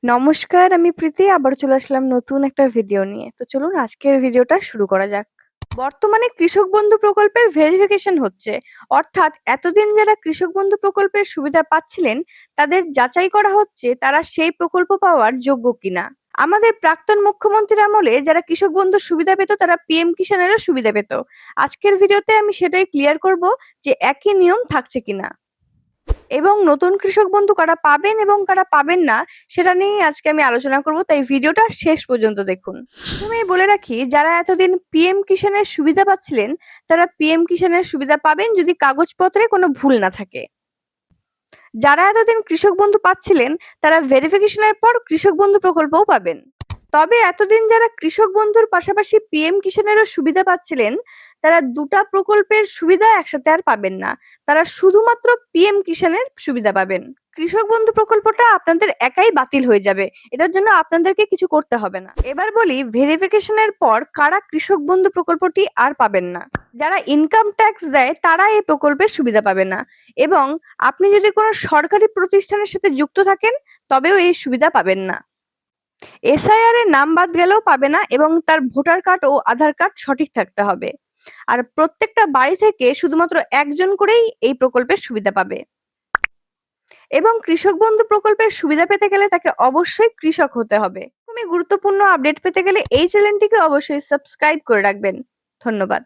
নমস্কার, আমি প্রীতি আবার চলে আসলাম নতুন একটা ভিডিও নিয়ে। তো চলুন আজকের ভিডিওটা শুরু করা যাক। বর্তমানে কৃষক বন্ধু প্রকল্পের ভেরিফিকেশন হচ্ছে। অর্থাৎ এতদিন যারা কৃষক বন্ধু প্রকল্পের সুবিধা পাচ্ছিলেন তাদের যাচাই করা হচ্ছে তারা সেই প্রকল্প পাওয়ার যোগ্য কিনা। আমাদের প্রাক্তন মুখ্যমন্ত্রীর আমলে যারা কৃষক বন্ধুর সুবিধা পেত তারা পিএম কিষানেরও সুবিধা পেত। আজকের ভিডিওতে আমি সেটাই ক্লিয়ার করব যে একই নিয়ম থাকছে কিনা এবং নতুন কৃষক বন্ধু কারা পাবেন এবং কারা পাবেন না সেটা নিয়েই আজকে আমি আলোচনা করব, তাই ভিডিওটা শেষ পর্যন্ত দেখুন। প্রথমেই বলে রাখি, যারা এতদিন পিএম কিষানের সুবিধা পাচ্ছিলেন তারা পিএম কিষানের সুবিধা পাবেন যদি কাগজপত্রে কোনো ভুল না থাকে। যারা এতদিন কৃষক বন্ধু পাচ্ছিলেন তারা ভেরিফিকেশনের পর কৃষক বন্ধু প্রকল্পও পাবেন। তবে এতদিন যারা কৃষক বন্ধুর পাশাপাশি পিএম কিষানেরও সুবিধা পাচ্ছিলেন তারা দুটা প্রকল্পের সুবিধা একসাথে আর পাবেন না, তারা শুধুমাত্র পিএম কিষানের সুবিধা পাবেন। কৃষক বন্ধু প্রকল্পটা আপনাদের একাই বাতিল হয়ে যাবে, এটার জন্য আপনাদেরকে কিছু করতে হবে না। এবার বলি ভেরিফিকেশনের পর কারা কৃষক বন্ধু প্রকল্পটি আর পাবেন না। যারা ইনকাম ট্যাক্স দেয় তারা এই প্রকল্পের সুবিধা পাবে না, এবং আপনি যদি কোনো সরকারি প্রতিষ্ঠানের সাথে যুক্ত থাকেন তবেও এই সুবিধা পাবেন না। এসআইআর এর নাম বাদ গেলেও পাবে না, এবং তার ভোটার কার্ড ও আধার কার্ড সঠিক থাকতে হবে। আর প্রত্যেকটা বাড়ি থেকে শুধুমাত্র একজন করেই এই প্রকল্পের সুবিধা পাবে। এবং কৃষক বন্ধু প্রকল্পের সুবিধা পেতে গেলে তাকে অবশ্যই কৃষক হতে হবে। এরকমই গুরুত্বপূর্ণ আপডেট পেতে গেলে এই চ্যানেলটিকে অবশ্যই সাবস্ক্রাইব করে রাখবেন। ধন্যবাদ।